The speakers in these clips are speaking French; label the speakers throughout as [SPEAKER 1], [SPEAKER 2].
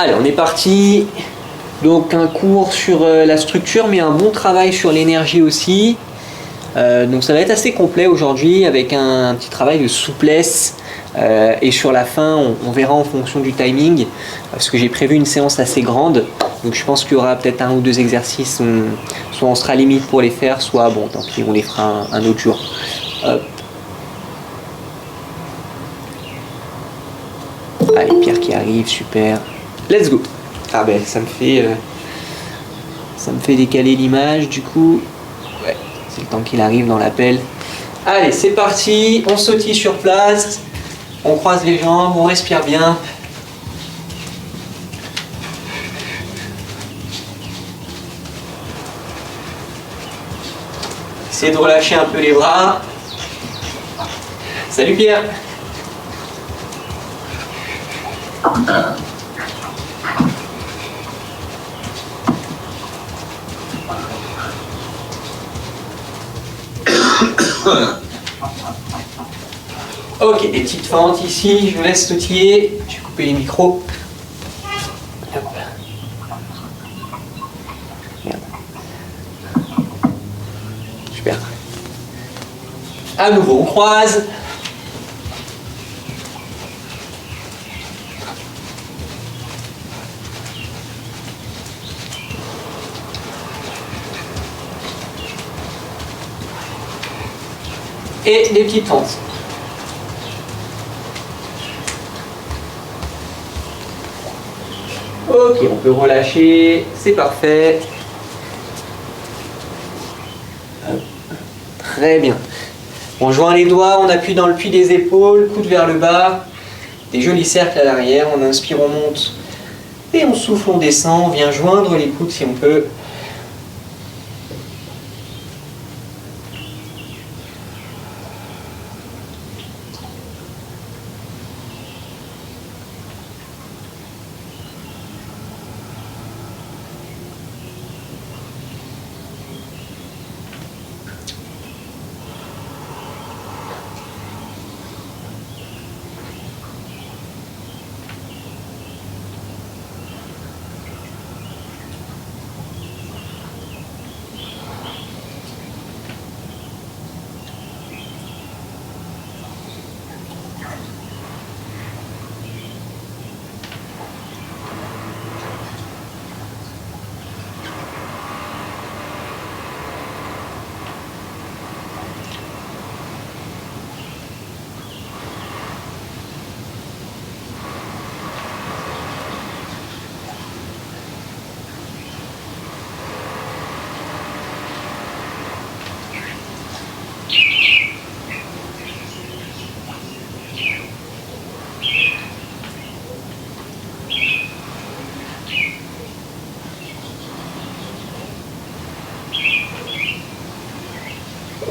[SPEAKER 1] Allez, on est parti. Donc un cours sur la structure, mais un bon travail sur l'énergie aussi. Donc ça va être assez complet aujourd'hui avec un petit travail de souplesse. Et sur la fin, on verra en fonction du timing, parce que j'ai prévu une séance assez grande. Donc je pense qu'il y aura peut-être 1 ou 2 exercices, soit on sera limite pour les faire, soit bon, tant pis, on les fera un autre jour. Hop. Allez, Pierre qui arrive, super. Let's go. Ah ben ça me fait décaler l'image du coup. Ouais, c'est le temps qu'il arrive dans l'appel. Allez, c'est parti, on sautille sur place, on croise les jambes, on respire bien. Essayez de relâcher un peu les bras. Salut Pierre. Ok, des petites fentes ici, je vous laisse sautiller. Je vais couper les micros. Hop. Merde. Super. À nouveau, on croise. Et des petites fentes. Ok, on peut relâcher, c'est parfait. Très bien. On joint les doigts, on appuie dans le pli des épaules, coude vers le bas. Des jolis cercles à l'arrière, on inspire, on monte. Et on souffle, on descend, on vient joindre les coudes si on peut.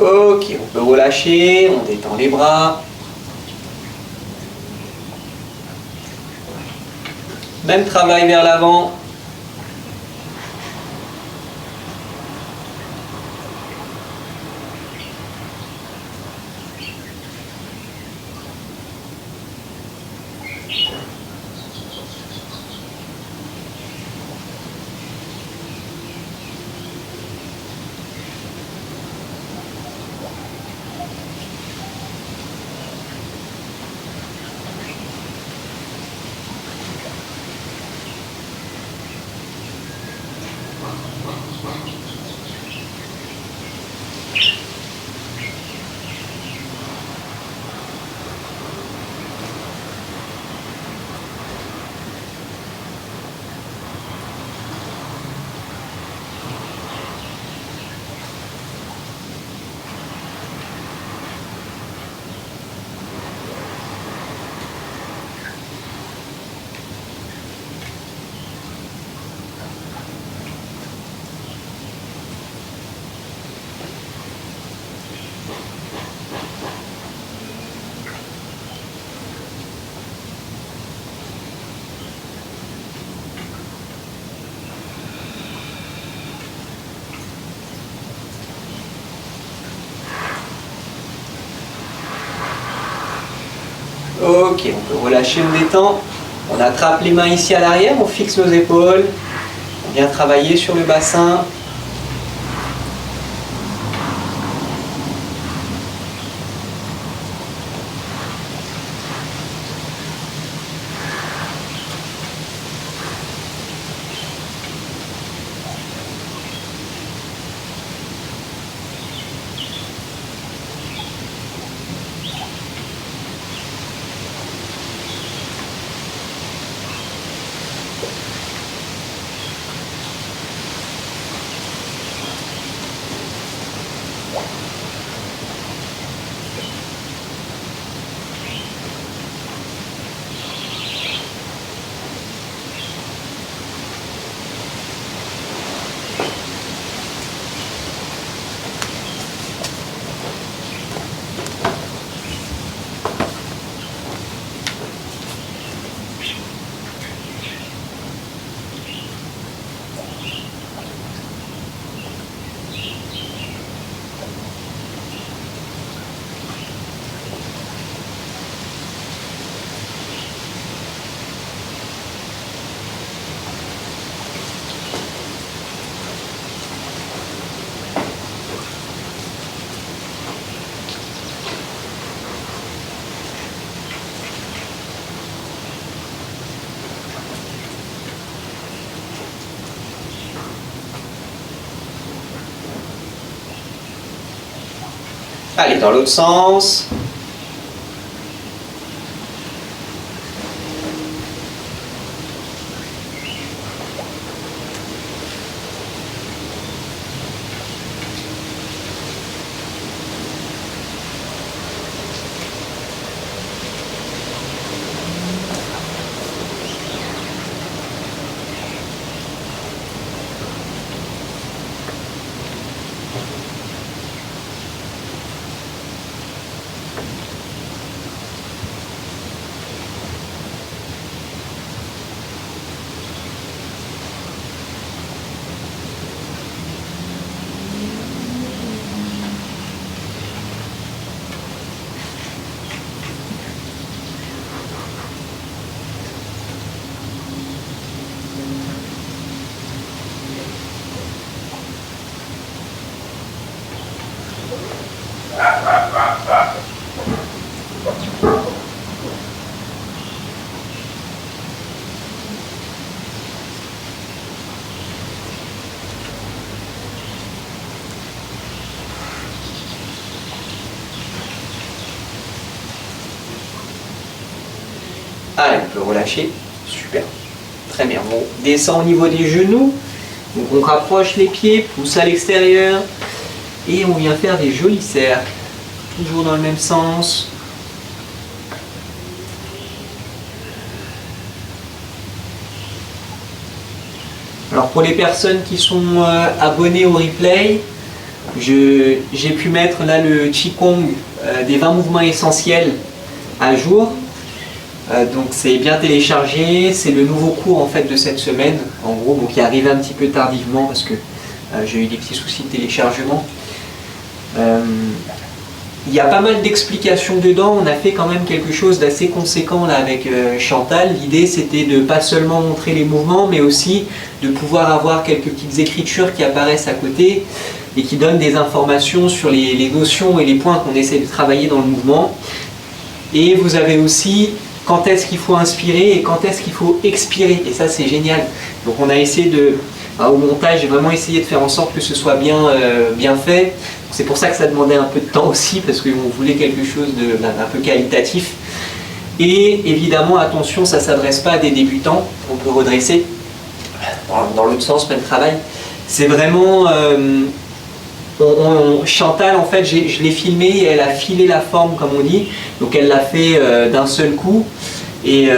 [SPEAKER 1] Ok, on peut relâcher, on détend les bras. Même travail vers l'avant. Ok, on peut relâcher, on détend. On On attrape les mains ici à l'arrière, on fixe nos épaules, on vient travailler sur le bassin. Allez, dans l'autre sens. Allez, on peut relâcher. Super. Très bien. On descend au niveau des genoux. Donc on rapproche les pieds, pousse à l'extérieur. Et on vient faire des jolis cercles. Toujours dans le même sens. Alors pour les personnes qui sont abonnées au replay, j'ai pu mettre là le Qigong des 20 mouvements essentiels à jour. Donc c'est bien téléchargé, c'est le nouveau cours en fait de cette semaine, en gros, donc qui est arrivé un petit peu tardivement parce que j'ai eu des petits soucis de téléchargement. Il y a pas mal d'explications dedans, on a fait quand même quelque chose d'assez conséquent là avec Chantal. L'idée c'était de pas seulement montrer les mouvements, mais aussi de pouvoir avoir quelques petites écritures qui apparaissent à côté et qui donnent des informations sur les notions et les points qu'on essaie de travailler dans le mouvement. Et vous avez aussi quand est-ce qu'il faut inspirer et quand est-ce qu'il faut expirer, et ça c'est génial. Donc on a essayé au montage, j'ai vraiment essayé de faire en sorte que ce soit bien fait. C'est pour ça que ça demandait un peu de temps aussi, parce qu'on voulait quelque chose d'un peu qualitatif. Et évidemment, attention, ça ne s'adresse pas à des débutants, on peut redresser. Dans l'autre sens, même travail. C'est vraiment... Chantal, en fait, je l'ai filmé et elle a filé la forme, comme on dit. Donc elle l'a fait d'un seul coup. Et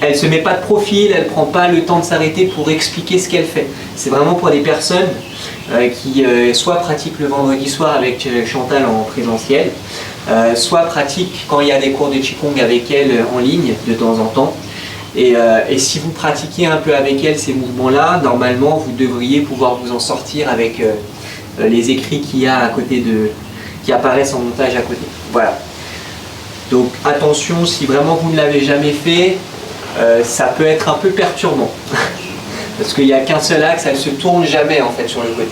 [SPEAKER 1] elle ne se met pas de profil, elle ne prend pas le temps de s'arrêter pour expliquer ce qu'elle fait. C'est vraiment pour des personnes qui soit pratiquent le vendredi soir avec Chantal en présentiel, soit pratiquent quand il y a des cours de Qigong avec elle en ligne de temps en temps. Et si vous pratiquez un peu avec elle ces mouvements-là, normalement vous devriez pouvoir vous en sortir avec les écrits qu'il y a à côté qui apparaissent en montage à côté. Voilà. Donc attention, si vraiment vous ne l'avez jamais fait, ça peut être un peu perturbant. Parce qu'il n'y a qu'un seul axe, elle ne se tourne jamais en fait sur le côté.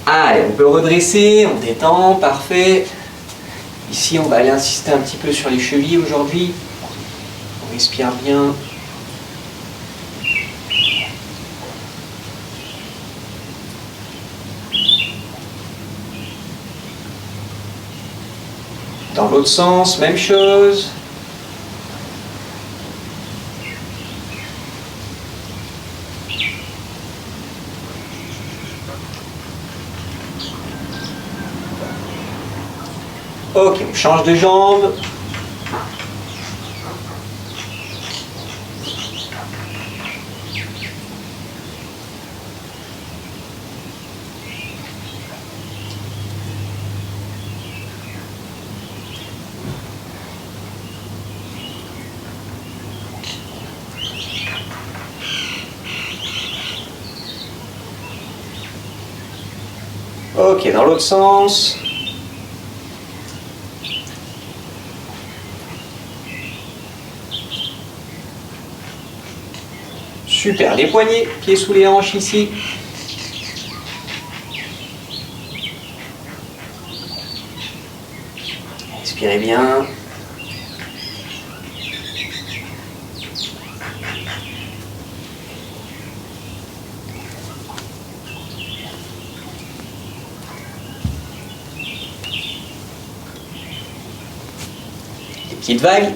[SPEAKER 1] Allez, on peut redresser, on détend, parfait. Ici, on va aller insister un petit peu sur les chevilles aujourd'hui. On respire bien. Dans l'autre sens, même chose. Ok, on change de jambe. Ok, dans l'autre sens. Super, les poignets, pieds sous les hanches ici. Respirez bien. Des petites vagues.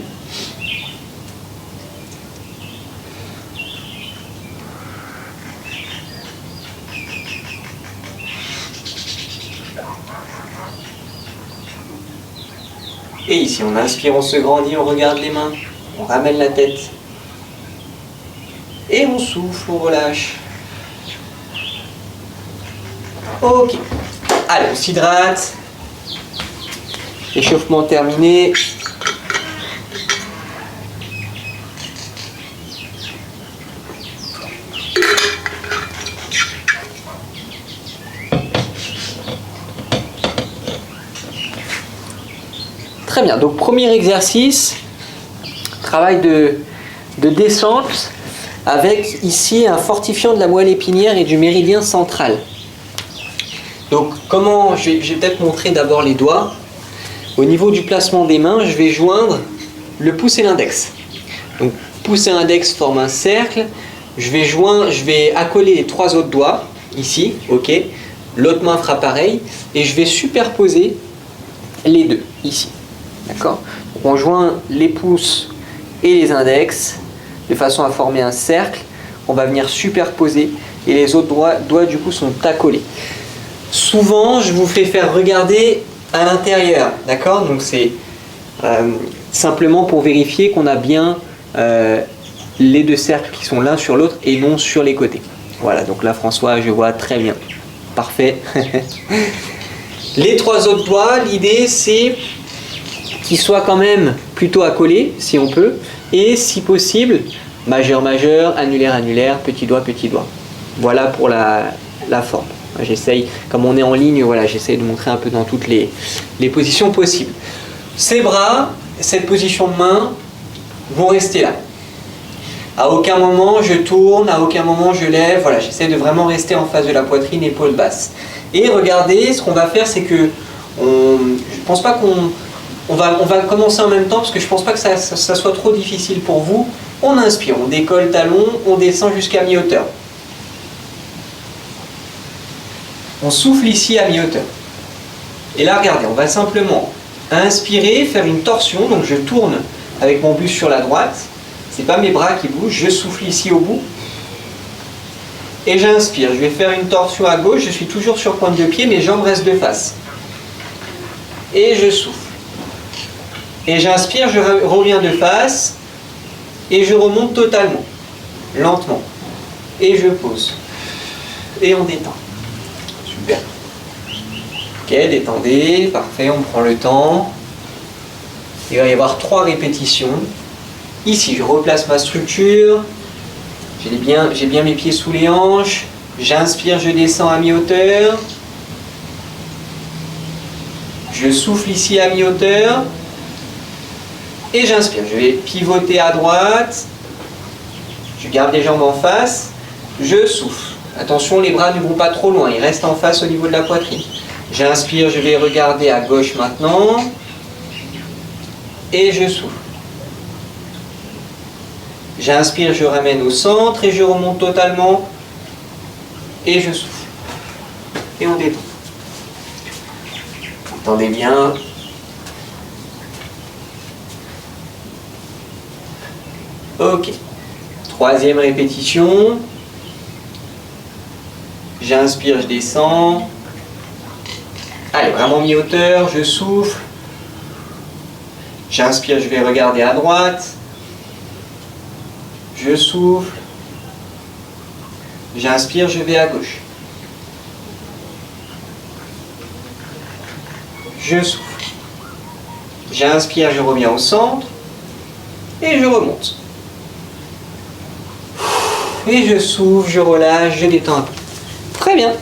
[SPEAKER 1] Et ici, on inspire, on se grandit, on regarde les mains, on ramène la tête. Et on souffle, on relâche. Ok. Allez, on s'hydrate. Échauffement terminé. Très bien, donc premier exercice, travail de descente avec ici un fortifiant de la moelle épinière et du méridien central. Donc comment, je vais peut-être montrer d'abord les doigts. Au niveau du placement des mains, je vais joindre le pouce et l'index. Donc pouce et index forment un cercle, je vais accoler les trois autres doigts, ici, ok. L'autre main fera pareil, et je vais superposer les deux, ici. D'accord ? On joint les pouces et les index de façon à former un cercle. On va venir superposer et les autres doigts du coup sont accolés. Souvent, je vous fais faire regarder à l'intérieur. D'accord ? Donc c'est simplement pour vérifier qu'on a bien les deux cercles qui sont l'un sur l'autre et non sur les côtés. Voilà, donc là François, je vois très bien. Parfait. Les trois autres doigts, l'idée c'est qui soit quand même plutôt accolé, si on peut, et si possible, majeur-majeur, annulaire-annulaire, petit doigt. Voilà pour la forme. J'essaye, comme on est en ligne, voilà, j'essaye de montrer un peu dans toutes les positions possibles. Ces bras, cette position de main, vont rester là. À aucun moment je tourne, à aucun moment je lève, voilà, j'essaie de vraiment rester en face de la poitrine, épaule basse. Et regardez, ce qu'on va faire, c'est que, je ne pense pas on va commencer en même temps parce que je ne pense pas que ça soit trop difficile pour vous. On inspire, on décolle talon, on descend jusqu'à mi-hauteur. On souffle ici à mi-hauteur. Et là, regardez, on va simplement inspirer, faire une torsion. Donc je tourne avec mon buste sur la droite. Ce n'est pas mes bras qui bougent, je souffle ici au bout. Et j'inspire, je vais faire une torsion à gauche, je suis toujours sur pointe de pied, mes jambes restent de face. Et je souffle. Et j'inspire, je reviens de face, et je remonte totalement, lentement. Et je pose. Et on détend. Super. détendez, parfait, on prend le temps. Il va y avoir 3 répétitions. Ici, je replace ma structure. J'ai bien mes pieds sous les hanches. J'inspire, je descends à mi-hauteur. Je souffle ici à mi-hauteur. Et j'inspire. Je vais pivoter à droite. Je garde les jambes en face. Je souffle. Attention, les bras ne vont pas trop loin. Ils restent en face au niveau de la poitrine. J'inspire, je vais regarder à gauche maintenant. Et je souffle. J'inspire, je ramène au centre et je remonte totalement. Et je souffle. Et on détend. Entendez bien. Ok. 3e répétition. J'inspire, je descends. Allez, vraiment mi-hauteur, je souffle. J'inspire, je vais regarder à droite. Je souffle. J'inspire, je vais à gauche. Je souffle. J'inspire, je reviens au centre. Et je remonte. Et je souffle, je relâche, je détends un peu. Très bien.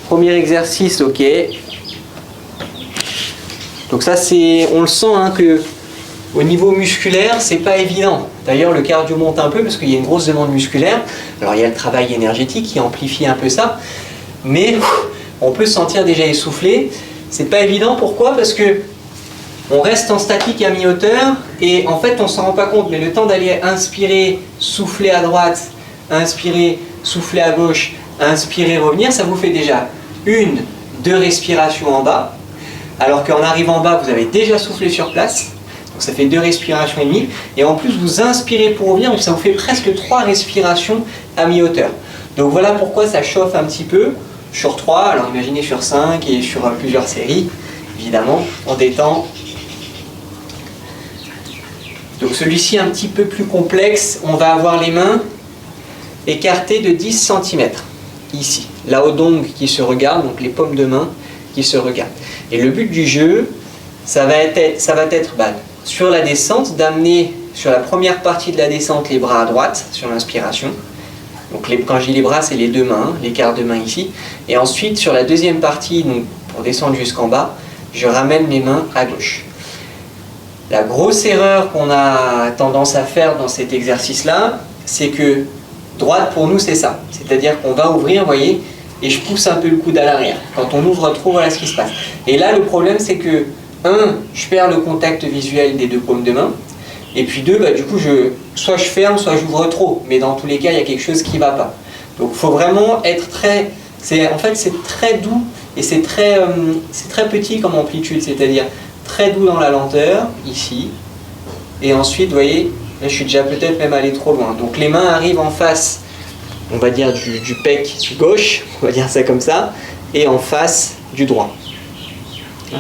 [SPEAKER 1] Premier exercice, ok. Donc ça, on le sent que au niveau musculaire, c'est pas évident. D'ailleurs, le cardio monte un peu parce qu'il y a une grosse demande musculaire. Alors il y a le travail énergétique qui amplifie un peu ça, mais on peut se sentir déjà essoufflé. C'est pas évident. Pourquoi? Parce que on reste en statique à mi-hauteur et en fait on s'en rend pas compte. Mais le temps d'aller inspirer, souffler à droite, inspirer, souffler à gauche, inspirer, revenir, ça vous fait déjà 1, 2 respirations en bas. Alors qu'en arrivant en bas, vous avez déjà soufflé sur place. Donc ça fait 2 respirations et demie. Et en plus, vous inspirez pour revenir. Donc ça vous fait presque 3 respirations à mi-hauteur. Donc voilà pourquoi ça chauffe un petit peu sur 3. Alors imaginez sur 5 et sur plusieurs séries. Évidemment, on détend. Donc celui-ci un petit peu plus complexe. On va avoir les mains écartées de 10 cm. Ici. La odongue qui se regarde, donc les paumes de main qui se regardent. Et le but du jeu, ça va être sur la descente, d'amener sur la première partie de la descente les bras à droite, sur l'inspiration. Donc quand je dis les bras, c'est les 2 mains, l'écart de main ici. Et ensuite, sur la deuxième partie, donc pour descendre jusqu'en bas, je ramène mes mains à gauche. La grosse erreur qu'on a tendance à faire dans cet exercice-là, c'est que droite pour nous, c'est ça. C'est-à-dire qu'on va ouvrir, vous voyez, et je pousse un peu le coude à l'arrière. Quand on ouvre trop, voilà ce qui se passe. Et là, le problème, c'est que, 1, je perds le contact visuel des 2 paumes de main. Et puis 2, du coup, soit je ferme, soit j'ouvre trop. Mais dans tous les cas, il y a quelque chose qui ne va pas. Donc, il faut vraiment être très... En fait, c'est très doux et c'est très petit comme amplitude. C'est-à-dire très doux dans la lenteur, ici. Et ensuite, vous voyez, là, je suis déjà peut-être même allé trop loin. Donc, les mains arrivent en face, on va dire du pec gauche, on va dire ça comme ça, et en face du droit.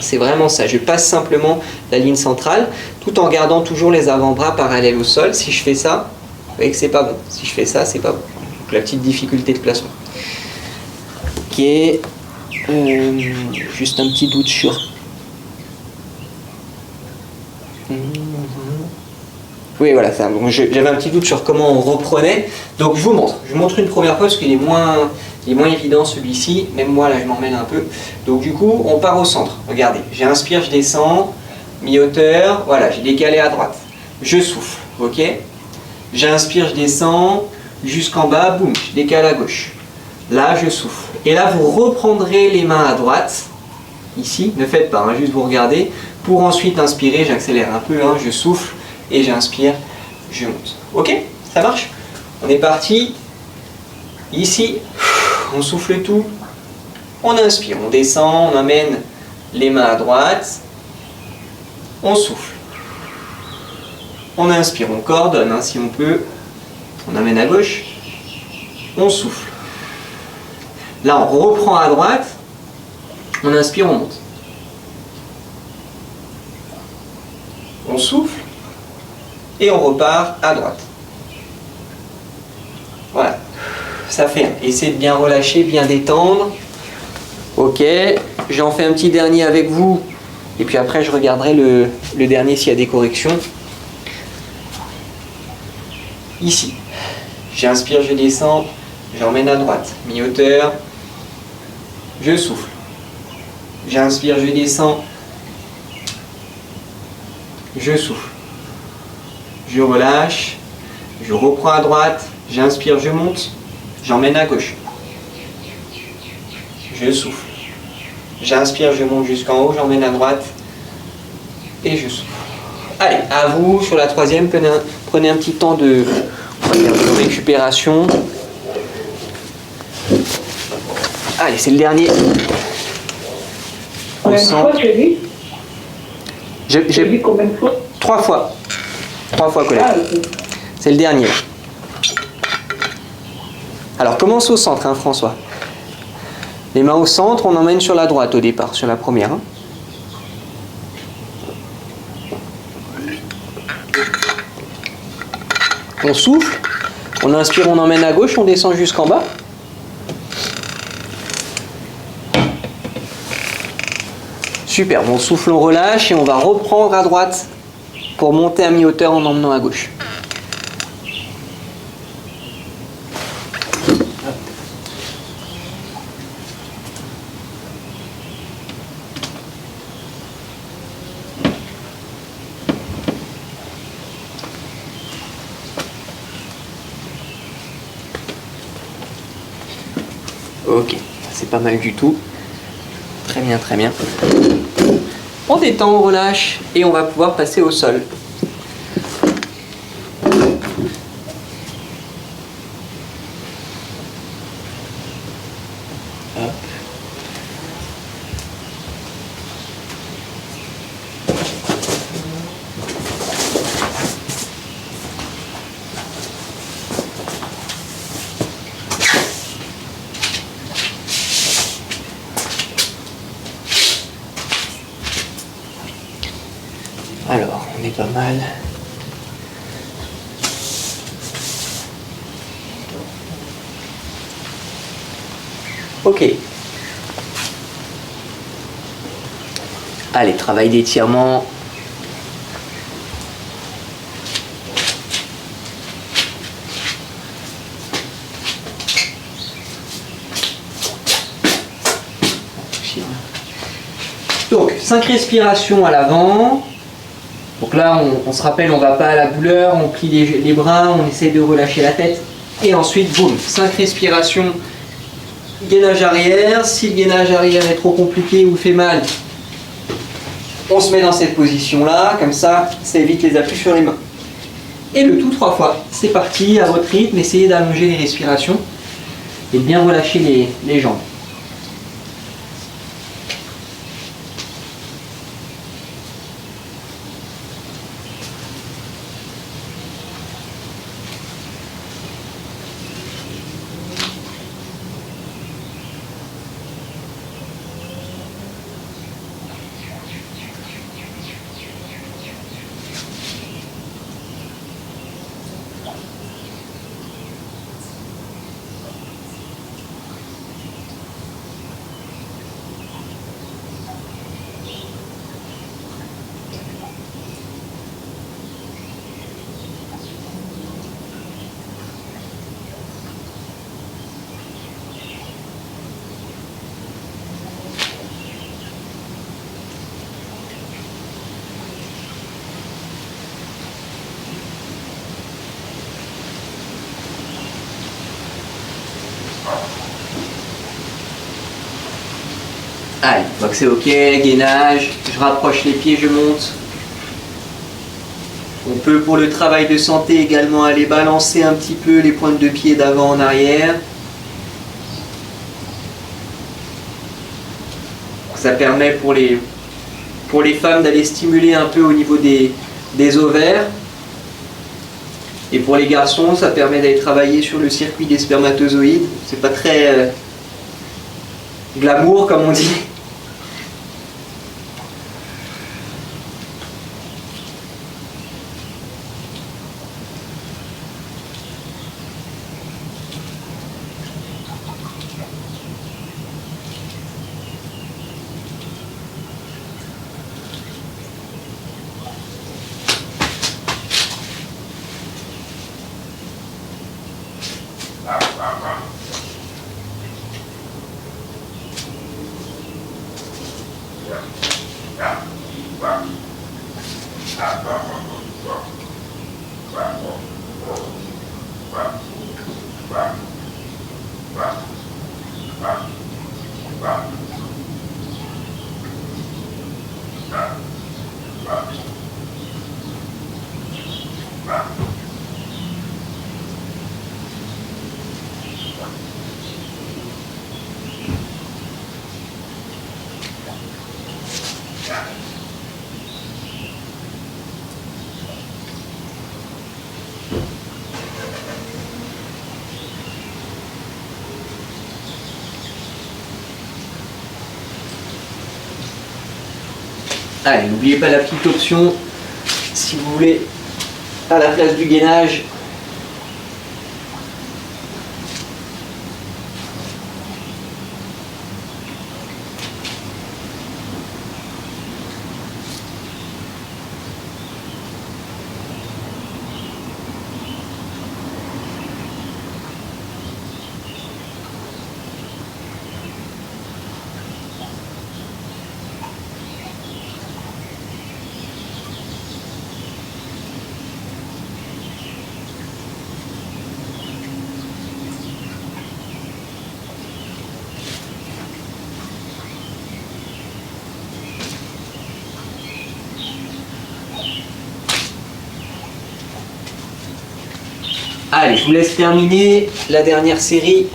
[SPEAKER 1] C'est vraiment ça, je passe simplement la ligne centrale, tout en gardant toujours les avant-bras parallèles au sol. Si je fais ça, vous voyez que c'est pas bon. Si je fais ça, c'est pas bon. Donc la petite difficulté de placement. Ok, juste un petit doute sur... Oui, voilà, ça. Bon, j'avais un petit doute sur comment on reprenait. Donc je vous montre. Je vous montre une première fois parce qu'il est moins évident celui-ci. Même moi, là, je m'en mêle un peu. Donc du coup, on part au centre. Regardez, j'inspire, je descends, mi-hauteur. Voilà, j'ai décalé à droite. Je souffle, ok. J'inspire, je descends jusqu'en bas, boum, je décale à gauche. Là, je souffle. Et là, vous reprendrez les mains à droite. Ici, ne faites pas, juste vous regardez. Pour ensuite inspirer, j'accélère un peu, je souffle. Et j'inspire, je monte. Ok? Ça marche? On est parti. Ici, on souffle tout. On inspire, on descend, on amène les mains à droite. On souffle. On inspire, on coordonne si on peut. On amène à gauche. On souffle. Là, on reprend à droite. On inspire, on monte. On souffle. Et on repart à droite. Voilà. Ça fait. Essayez de bien relâcher, bien détendre. Ok, j'en fais un petit dernier avec vous. Et puis après, je regarderai le dernier s'il y a des corrections. Ici, j'inspire, je descends, j'emmène à droite, mi-hauteur, je souffle. J'inspire, je descends, je souffle. Je relâche, je reprends à droite, j'inspire, je monte, j'emmène à gauche. Je souffle. J'inspire, je monte jusqu'en haut, j'emmène à droite et je souffle. Allez, à vous, sur la troisième, prenez un petit temps de récupération. Allez, c'est le dernier.
[SPEAKER 2] Combien de fois tu as dit?
[SPEAKER 1] J'ai
[SPEAKER 2] vu combien de fois?
[SPEAKER 1] 3 fois. 3 fois, Colette.
[SPEAKER 2] Ah, ok.
[SPEAKER 1] C'est le dernier. Alors, commence au centre, hein, François. Les mains au centre, on emmène sur la droite au départ, sur la première. Hein. On souffle, on inspire, on emmène à gauche, on descend jusqu'en bas. Super, on souffle, on relâche et on va reprendre à droite pour monter à mi-hauteur en emmenant à gauche. Ok, c'est pas mal du tout. Très bien, très bien. On détend, on relâche et on va pouvoir passer au sol. Hop. Alors, on est pas mal. Ok. Allez, travail d'étirement. Donc, 5 respirations à l'avant. Donc là, on se rappelle, on ne va pas à la douleur, on plie les bras, on essaie de relâcher la tête. Et ensuite, boum, 5 respirations, gainage arrière. Si le gainage arrière est trop compliqué ou fait mal, on se met dans cette position-là, comme ça évite les appuis sur les mains. Et le tout 3 fois. C'est parti, à votre rythme, essayez d'allonger les respirations et de bien relâcher les jambes. Allez, je vois que c'est ok, gainage, je rapproche les pieds, je monte. On peut pour le travail de santé également aller balancer un petit peu les pointes de pied d'avant en arrière. Ça permet pour les femmes d'aller stimuler un peu au niveau des ovaires. Et pour les garçons, ça permet d'aller travailler sur le circuit des spermatozoïdes. C'est pas très glamour comme on dit. Allez, n'oubliez pas la petite option, si vous voulez, à la place du gainage. Allez, je vous laisse terminer la dernière série.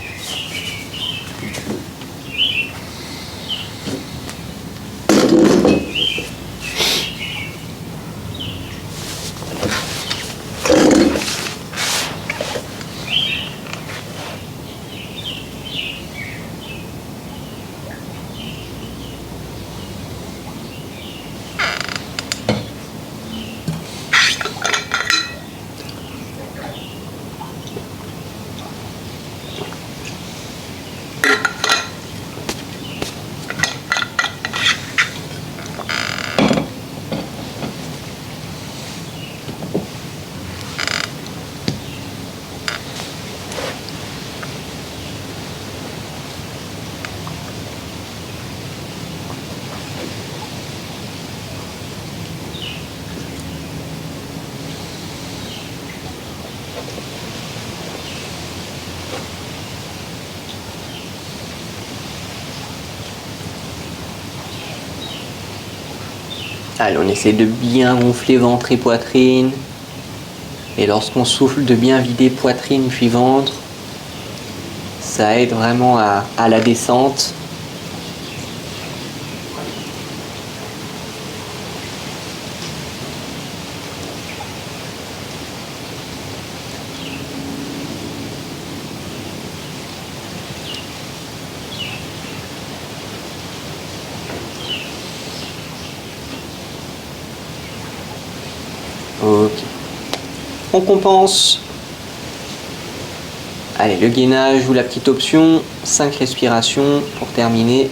[SPEAKER 1] Allez, on essaie de bien gonfler ventre et poitrine. Et lorsqu'on souffle, de bien vider poitrine puis ventre. Ça aide vraiment à la descente. Ok. On compense. Allez, le gainage ou la petite option. 5 respirations pour terminer.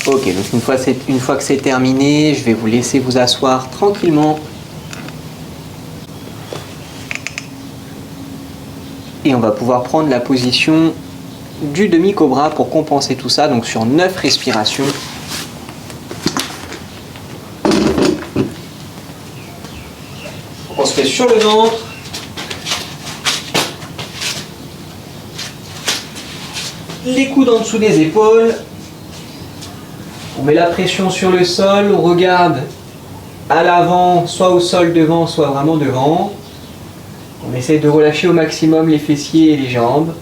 [SPEAKER 1] Ok, donc une fois que c'est terminé, je vais vous laisser vous asseoir tranquillement. Et on va pouvoir prendre la position du demi-cobra pour compenser tout ça, donc sur 9 respirations. On se fait sur le ventre. Les coudes en dessous des épaules. On met la pression sur le sol, on regarde à l'avant, soit au sol devant, soit vraiment devant. On essaie de relâcher au maximum les fessiers et les jambes.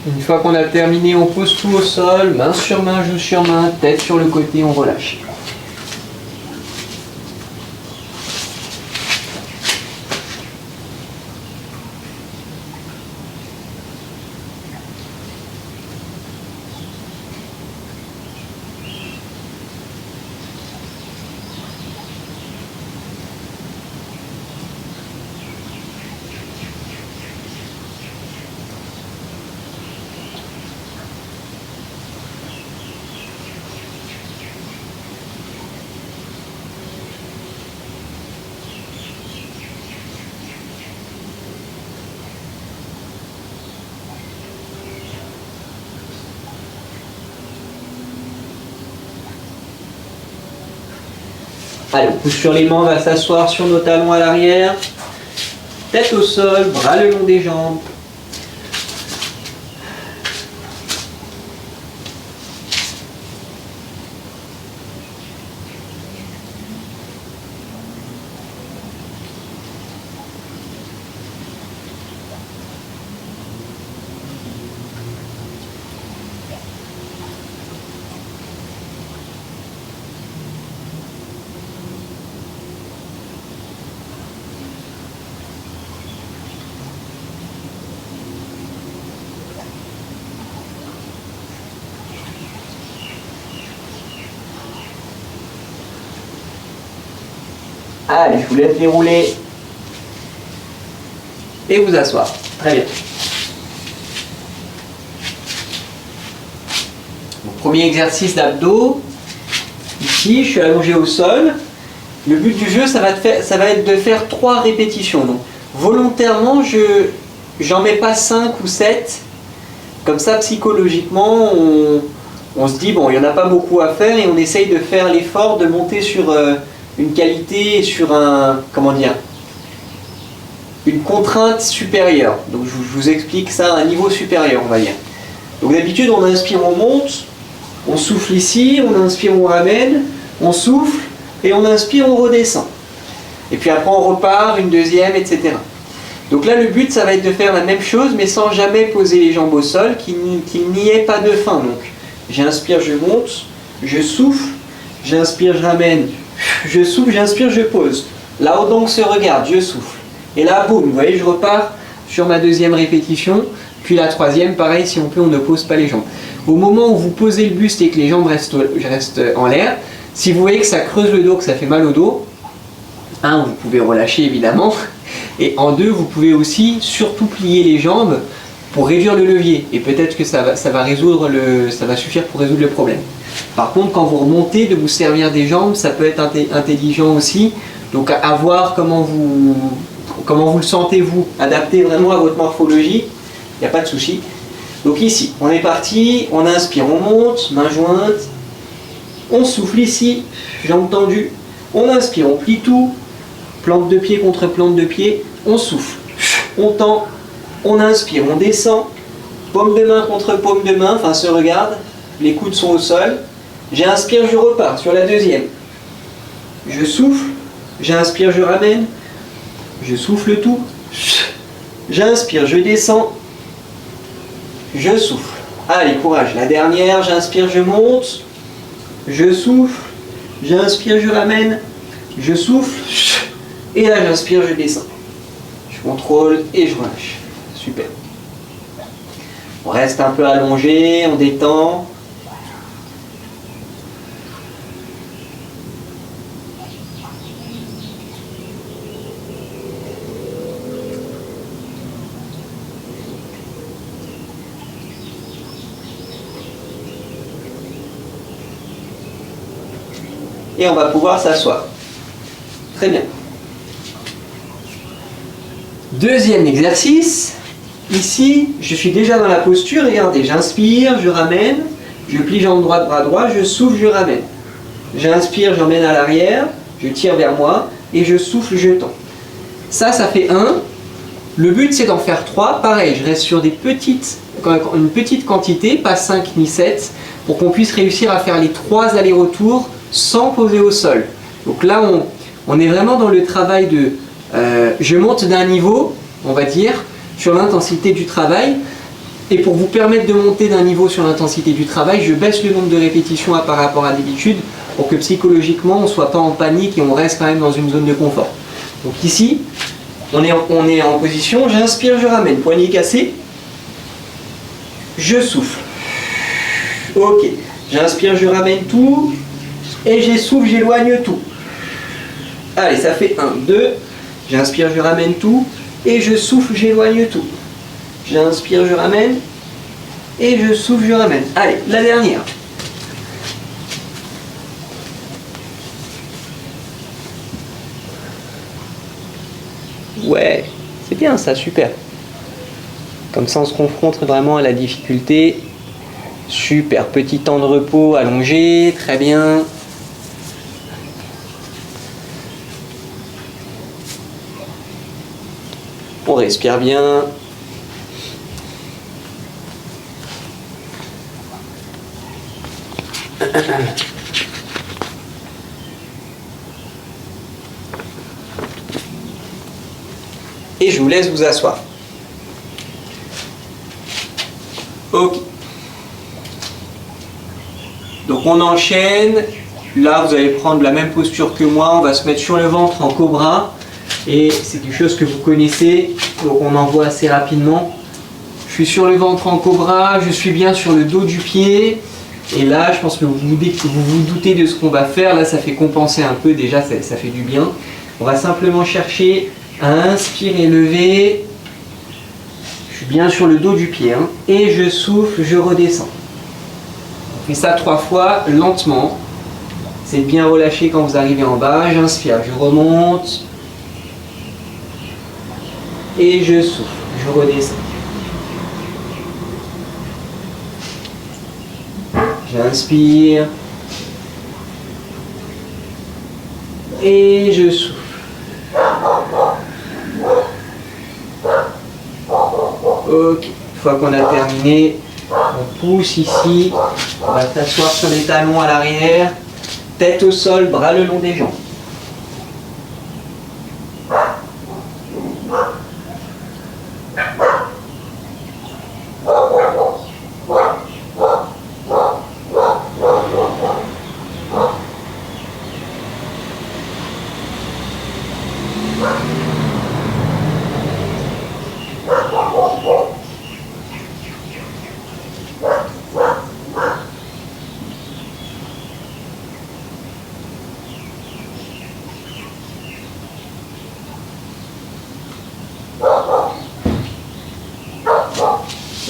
[SPEAKER 1] Une fois qu'on a terminé, on pose tout au sol, main sur main, joue sur main, tête sur le côté, on relâche. Allez, on pousse sur les mains, on va s'asseoir sur nos talons à l'arrière. Tête au sol, bras le long des jambes. Allez, je vous laisse dérouler et vous asseoir. Très bien. Donc, premier exercice d'abdos. Ici, je suis allongé au sol. Le but du jeu, ça va être de faire 3 répétitions. Donc, volontairement, j'en mets pas 5 ou 7. Comme ça, psychologiquement, on se dit, bon, il n'y en a pas beaucoup à faire et on essaye de faire l'effort de monter sur une qualité, sur une contrainte supérieure. Donc je vous explique ça à un niveau supérieur, on va dire. Donc d'habitude, on inspire, on monte, on souffle ici, on inspire, on ramène, on souffle, et on inspire, on redescend. Et puis après, on repart, une deuxième, etc. Donc là, le but, ça va être de faire la même chose, mais sans jamais poser les jambes au sol, qu'il n'y ait pas de fin. Donc, j'inspire, je monte, je souffle, j'inspire, je ramène, je souffle, j'inspire, je pose. Là, donc se regarde, je souffle. Et là, boum, vous voyez, je repars sur ma deuxième répétition. Puis la troisième, pareil, si on peut, on ne pose pas les jambes. Au moment où vous posez le buste et que les jambes restent en l'air, si vous voyez que ça creuse le dos, que ça fait mal au dos, vous pouvez relâcher évidemment. Et en 2, vous pouvez aussi surtout plier les jambes pour réduire le levier. Et peut-être que ça va suffire pour résoudre le problème. Par contre, quand vous remontez, de vous servir des jambes, ça peut être intelligent aussi. Donc à voir comment vous le sentez vous, adaptez vraiment à votre morphologie, il n'y a pas de souci. Donc ici, on est parti, on inspire, on monte, main jointe, on souffle ici, jambes tendues, on inspire, on plie tout, plante de pied contre plante de pied, on souffle, on tend, on inspire, on descend, paume de main contre paume de main, enfin se regarde, les coudes sont au sol, j'inspire, je repars sur la deuxième, je souffle, j'inspire, je ramène, je souffle tout, j'inspire, je descends, je souffle. Allez, courage, la dernière, j'inspire, je monte, je souffle, J'inspire, je ramène, je souffle, et là j'inspire, je descends. Je contrôle et je relâche. Super. On reste un peu allongé, on détend. Et on va pouvoir s'asseoir. Très bien. Deuxième exercice. Ici, je suis déjà dans la posture. Regardez, j'inspire, je ramène. Je plie jambe droite, bras droit. Je souffle, je ramène. J'inspire, j'emmène à l'arrière. Je tire vers moi. Et je souffle, je tends. Ça fait 1. Le but, c'est d'en faire 3. Pareil, je reste sur une petite quantité, pas 5 ni 7, pour qu'on puisse réussir à faire les 3 allers-retours sans poser au sol. Donc là, on est vraiment dans le travail de... je monte d'un niveau, on va dire, sur l'intensité du travail. Et pour vous permettre de monter d'un niveau sur l'intensité du travail, je baisse le nombre de répétitions par rapport à d'habitude pour que psychologiquement, on ne soit pas en panique et on reste quand même dans une zone de confort. Donc ici, on est en position, j'inspire, je ramène, poignet cassé. Je souffle. Ok, j'inspire, je ramène tout. Et j'essouffle, j'éloigne tout. Allez, ça fait 1, 2. J'inspire, je ramène tout. Et je souffle, j'éloigne tout. J'inspire, je ramène. Et je souffle, je ramène. Allez, la dernière. Ouais, c'est bien ça, super. Comme ça, on se confronte vraiment à la difficulté. Super, petit temps de repos allongé, très bien. On respire bien. Et je vous laisse vous asseoir. Ok. Donc on enchaîne. Là, vous allez prendre la même posture que moi. On va se mettre sur le ventre en cobra. Et c'est quelque chose que vous connaissez. Donc on en voit assez rapidement. Je suis sur le ventre en cobra. Je suis bien sur le dos du pied. Et là, je pense que vous vous doutez de ce qu'on va faire. Là, ça fait compenser un peu. Déjà, ça fait du bien. On va simplement chercher à inspirer, lever. Je suis bien sur le dos du pied. Hein. Et je souffle, je redescends. On fait ça 3 fois, lentement. C'est de bien relâcher quand vous arrivez en bas. J'inspire, je remonte. Et je souffle, je redescends. J'inspire. Et je souffle. Ok, une fois qu'on a terminé, on pousse ici. On va s'asseoir sur les talons à l'arrière. Tête au sol, bras le long des jambes.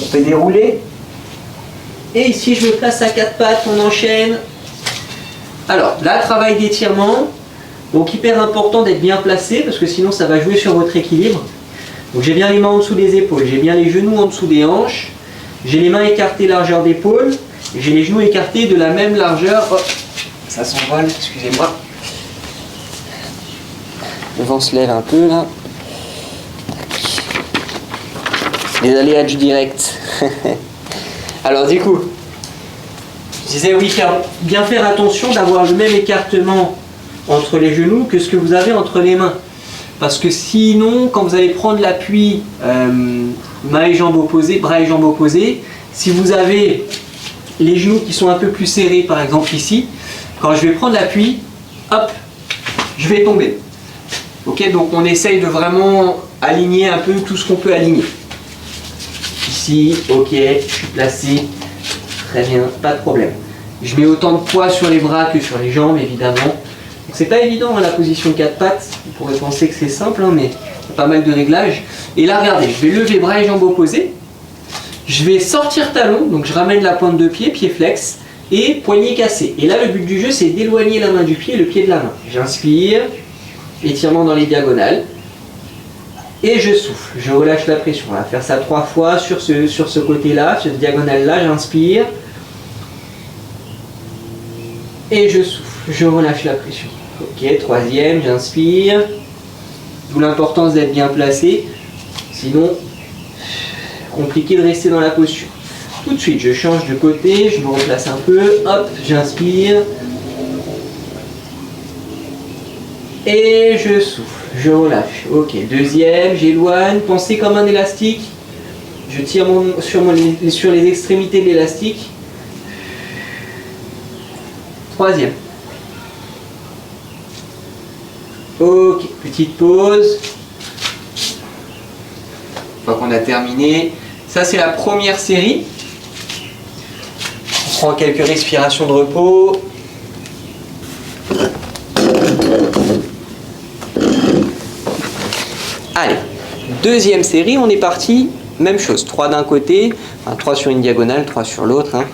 [SPEAKER 1] On peut dérouler. Et ici, je me place à 4 pattes, on enchaîne. Alors, là, travail d'étirement. Donc, hyper important d'être bien placé, parce que sinon, ça va jouer sur votre équilibre. Donc, j'ai bien les mains en dessous des épaules, j'ai bien les genoux en dessous des hanches. J'ai les mains écartées largeur d'épaule. J'ai les genoux écartés de la même largeur. Oh, ça s'envole, excusez-moi. Le vent se lève un peu, là. Les aléas du direct. Alors du coup, je disais oui, bien faire attention d'avoir le même écartement entre les genoux que ce que vous avez entre les mains. Parce que sinon, quand vous allez prendre l'appui, mains et jambes opposées, bras et jambes opposés, si vous avez les genoux qui sont un peu plus serrés, par exemple ici, Quand je vais prendre l'appui, hop, je vais tomber. Ok, donc on essaye de vraiment aligner un peu tout ce qu'on peut aligner. Ici, ok, je suis placé, très bien, pas de problème. Je mets autant de poids sur les bras que sur les jambes, évidemment. C'est pas évident la position 4 pattes, on pourrait penser que c'est simple, mais il y a pas mal de réglages. Et là, regardez, je vais lever bras et jambes opposés. Je vais sortir talon, donc je ramène la pointe de pied, pied flex, et poignet cassé. Et là, le but du jeu, c'est d'éloigner la main du pied et le pied de la main. J'inspire, étirement dans les diagonales, et je souffle. Je relâche la pression. On va faire ça 3 fois sur ce côté-là, sur cette diagonale-là, j'inspire, et je souffle. Je relâche la pression. Ok, troisième, j'inspire. D'où l'importance d'être bien placé. Sinon, compliqué de rester dans la posture. Tout de suite, je change de côté, je me replace un peu. Hop, j'inspire. Et je souffle. Je relâche. Ok, deuxième, j'éloigne. Pensez comme un élastique. Je tire sur les extrémités de l'élastique. Troisième. Ok, petite pause. Une fois qu'on a terminé, ça c'est la première série. On prend quelques respirations de repos. Allez, deuxième série, on est parti. Même chose, 3 d'un côté, enfin 3 sur une diagonale, 3 sur l'autre. Hein.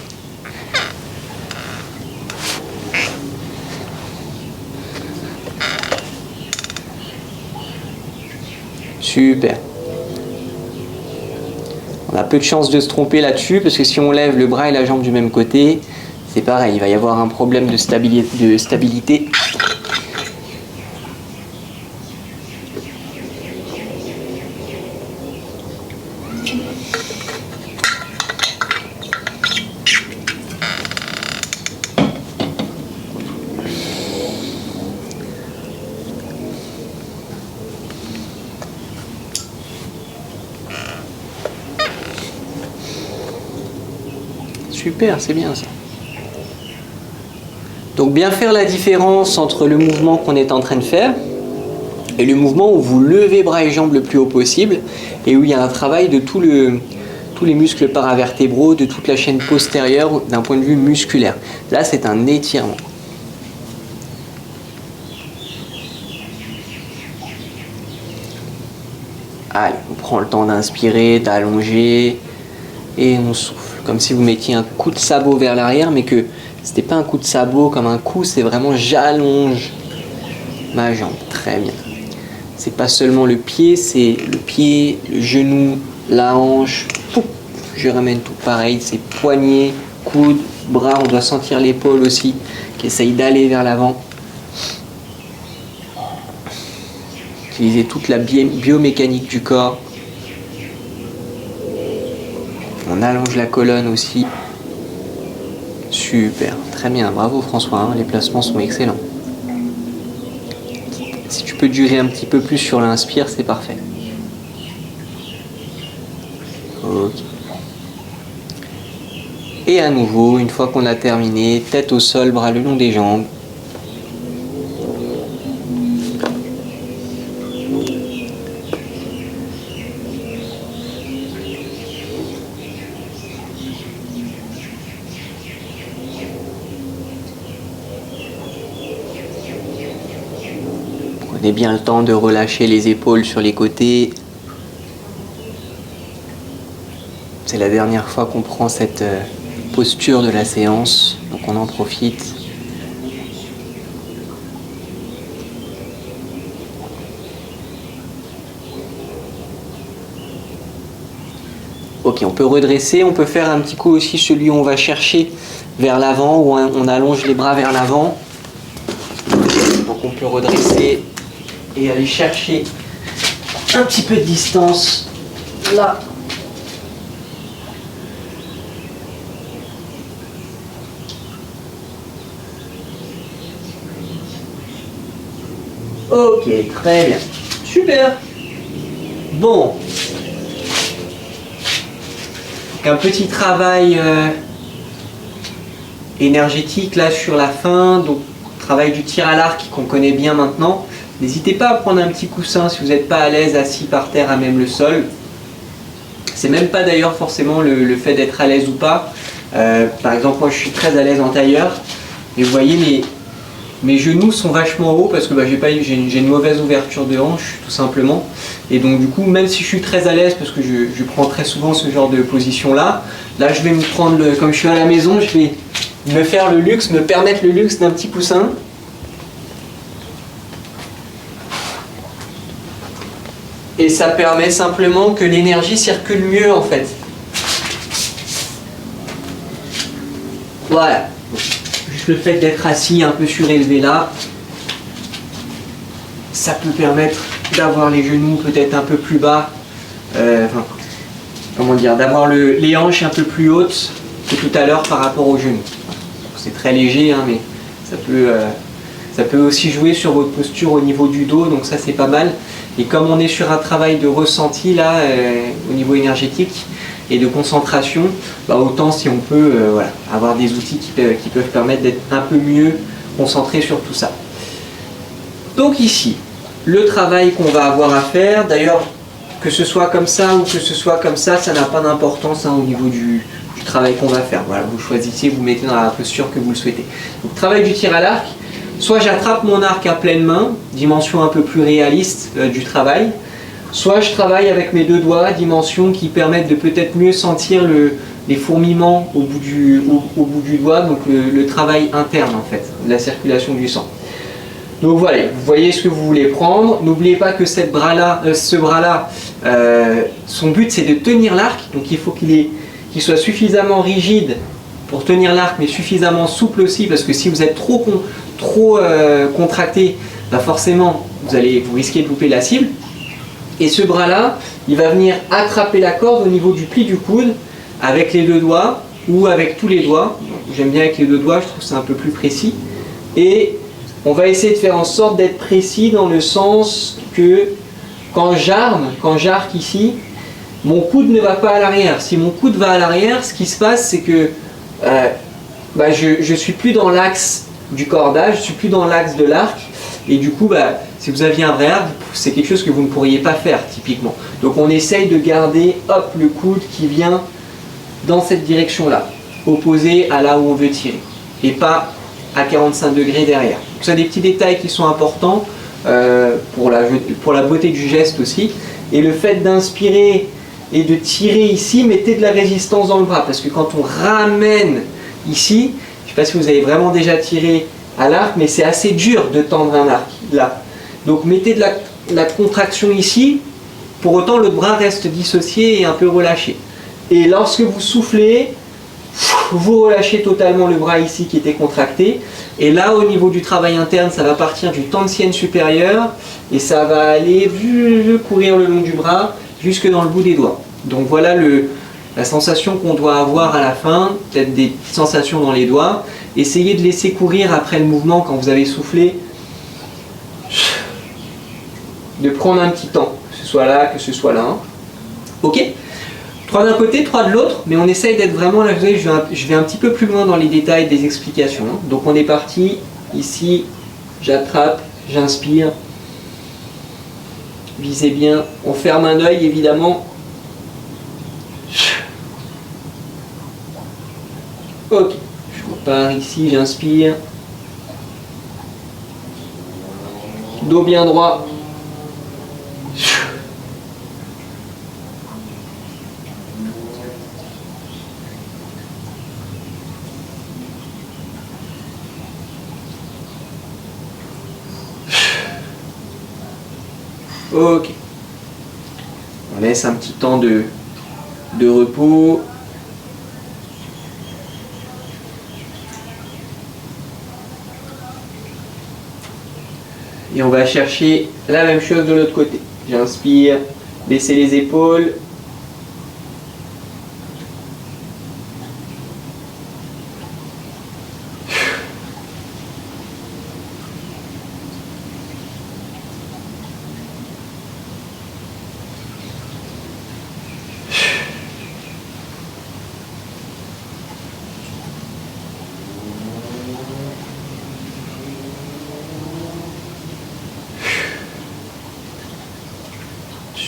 [SPEAKER 1] Super. On a peu de chance de se tromper là-dessus parce que si on lève le bras et la jambe du même côté, c'est pareil, il va y avoir un problème de stabilité. Super, c'est bien ça. Donc bien faire la différence entre le mouvement qu'on est en train de faire et le mouvement où vous levez bras et jambes le plus haut possible et où il y a un travail de tous les muscles paravertébraux, de toute la chaîne postérieure d'un point de vue musculaire. Là, c'est un étirement. Allez, on prend le temps d'inspirer, d'allonger et on souffle. Comme si vous mettiez un coup de sabot vers l'arrière, mais que c'était pas un coup de sabot comme un coup, c'est vraiment j'allonge ma jambe. Très bien. C'est pas seulement le pied, c'est le pied, le genou, la hanche. Pouf, je ramène tout pareil, c'est poignets, coudes, bras. On doit sentir l'épaule aussi qui essaye d'aller vers l'avant. Utiliser toute la biomécanique du corps. On allonge la colonne aussi. Super, très bien, bravo François, hein, les placements sont excellents. Si tu peux durer un petit peu plus sur l'inspire, c'est parfait. Ok. Et à nouveau, une fois qu'on a terminé, tête au sol, bras le long des jambes. Prenez bien le temps de relâcher les épaules sur les côtés. C'est la dernière fois qu'on prend cette posture de la séance, donc on en profite. Ok, on peut redresser, on peut faire un petit coup aussi celui où on va chercher vers l'avant, où on allonge les bras vers l'avant. Donc on peut redresser et aller chercher un petit peu de distance là. Ok, très bien. Super. Bon. Donc un petit travail énergétique là sur la fin, donc travail du tir à l'arc qu'on connaît bien maintenant. N'hésitez pas à prendre un petit coussin si vous n'êtes pas à l'aise assis par terre à même le sol. C'est même pas d'ailleurs forcément le fait d'être à l'aise ou pas. Par exemple, moi je suis très à l'aise en tailleur et vous voyez mes genoux sont vachement hauts parce que j'ai une mauvaise ouverture de hanche tout simplement. Et donc du coup, même si je suis très à l'aise parce que je prends très souvent ce genre de position là je vais me prendre, comme je suis à la maison, je vais me faire le luxe, me permettre le luxe d'un petit coussin. Et ça permet simplement que l'énergie circule mieux en fait. Voilà. Juste le fait d'être assis un peu surélevé là, ça peut permettre d'avoir les genoux peut-être un peu plus bas. D'avoir les hanches un peu plus hautes que tout à l'heure par rapport aux genoux. C'est très léger, hein, mais ça peut aussi jouer sur votre posture au niveau du dos, donc ça c'est pas mal. Et comme on est sur un travail de ressenti là, au niveau énergétique et de concentration, autant si on peut avoir des outils qui peuvent permettre d'être un peu mieux concentré sur tout ça. Donc ici, le travail qu'on va avoir à faire, d'ailleurs que ce soit comme ça ou que ce soit comme ça n'a pas d'importance au niveau du travail qu'on va faire. Voilà, vous choisissez, vous mettez dans la posture que vous le souhaitez. Donc travail du tir à l'arc. Soit j'attrape mon arc à pleine main, dimension un peu plus réaliste du travail, soit je travaille avec mes deux doigts, dimension qui permettent de peut-être mieux sentir les fourmillements au bout du doigt, donc le travail interne en fait, la circulation du sang. Donc voilà, vous voyez ce que vous voulez prendre. N'oubliez pas que ce bras-là, son but c'est de tenir l'arc, donc il faut qu'il soit suffisamment rigide pour tenir l'arc, mais suffisamment souple aussi, parce que si vous êtes trop contracté, forcément vous risquez de louper la cible. Et ce bras-là, il va venir attraper la corde au niveau du pli du coude avec les deux doigts ou avec tous les doigts. J'aime bien avec les deux doigts, je trouve que c'est un peu plus précis. Et on va essayer de faire en sorte d'être précis dans le sens que quand j'arque ici, mon coude ne va pas à l'arrière. Si mon coude va à l'arrière, ce qui se passe, c'est que je ne suis plus dans l'axe du cordage, je ne suis plus dans l'axe de l'arc. Et du coup, si vous aviez un vrai arc, c'est quelque chose que vous ne pourriez pas faire typiquement. Donc on essaye de garder le coude qui vient dans cette direction-là, opposé à là où on veut tirer. Et pas à 45 degrés derrière. Donc ça, des petits détails qui sont importants pour la beauté du geste aussi. Et le fait d'inspirer et de tirer ici, mettez de la résistance dans le bras. Parce que quand on ramène ici, je ne sais pas si vous avez vraiment déjà tiré à l'arc, mais c'est assez dur de tendre un arc là. Donc mettez de la contraction ici, pour autant le bras reste dissocié et un peu relâché. Et lorsque vous soufflez, vous relâchez totalement le bras ici qui était contracté. Et là, au niveau du travail interne, ça va partir du tensienne supérieur et ça va aller courir le long du bras jusque dans le bout des doigts. Donc voilà la sensation qu'on doit avoir à la fin, peut-être des sensations dans les doigts. Essayez de laisser courir après le mouvement quand vous avez soufflé, de prendre un petit temps, que ce soit là, que ce soit là. Hein. Ok ? 3 d'un côté, 3 de l'autre, mais on essaye d'être vraiment là. Vous voyez, je vais un petit peu plus loin dans les détails des explications. Hein. Donc on est parti, ici, j'attrape, j'inspire. Visez bien, on ferme un œil évidemment. Ok, je repars ici, j'inspire. Dos bien droit. Ok. On laisse un petit temps de repos. Et on va chercher la même chose de l'autre côté. J'inspire, baissez les épaules.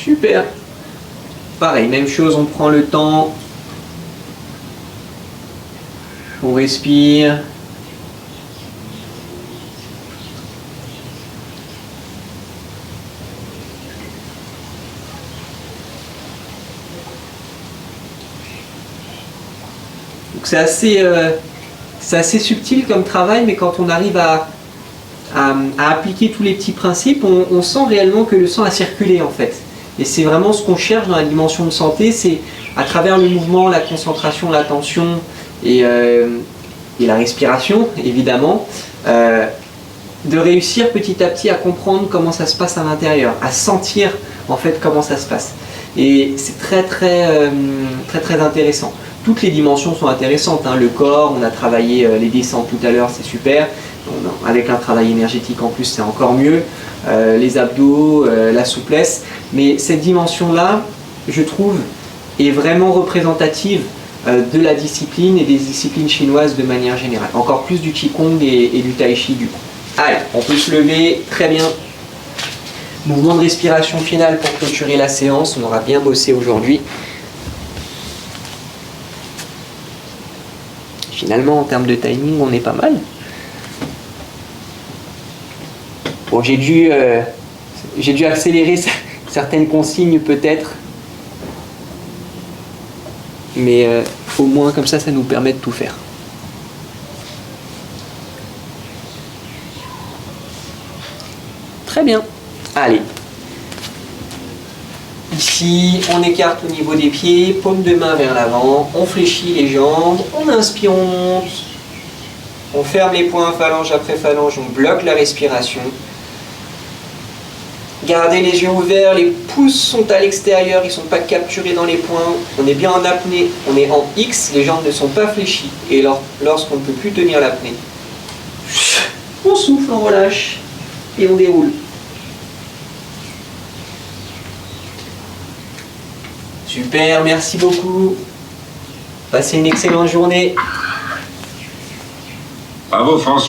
[SPEAKER 1] Super. Pareil, même chose, on prend le temps. On respire. Donc c'est assez subtil comme travail, mais quand on arrive à appliquer tous les petits principes, on sent réellement que le sang a circulé en fait. Et c'est vraiment ce qu'on cherche dans la dimension de santé, c'est à travers le mouvement, la concentration, l'attention et la respiration, évidemment, de réussir petit à petit à comprendre comment ça se passe à l'intérieur, à sentir en fait comment ça se passe. Et c'est très intéressant. Toutes les dimensions sont intéressantes, hein. Le corps, on a travaillé les descentes tout à l'heure, c'est super. Avec un travail énergétique en plus, c'est encore mieux. Les abdos, la souplesse. Mais cette dimension-là, je trouve, est vraiment représentative de la discipline et des disciplines chinoises de manière générale. Encore plus du Qigong et du Tai Chi du coup. Allez, on peut se lever, très bien. Mouvement de respiration final pour clôturer la séance. On aura bien bossé aujourd'hui. Finalement, en termes de timing, on est pas mal. Bon, j'ai dû accélérer certaines consignes peut-être, mais au moins comme ça nous permet de tout faire. Très bien. Allez. Ici, on écarte au niveau des pieds, paume de main vers l'avant, on fléchit les jambes, on inspire, on monte, on ferme les poings phalange après phalange, on bloque la respiration. Gardez les yeux ouverts, les pouces sont à l'extérieur, ils ne sont pas capturés dans les poings, on est bien en apnée, on est en X, les jambes ne sont pas fléchies. Et lorsqu'on ne peut plus tenir l'apnée, on souffle, on relâche et on déroule. Super, merci beaucoup. Passez une excellente journée.
[SPEAKER 2] Bravo François.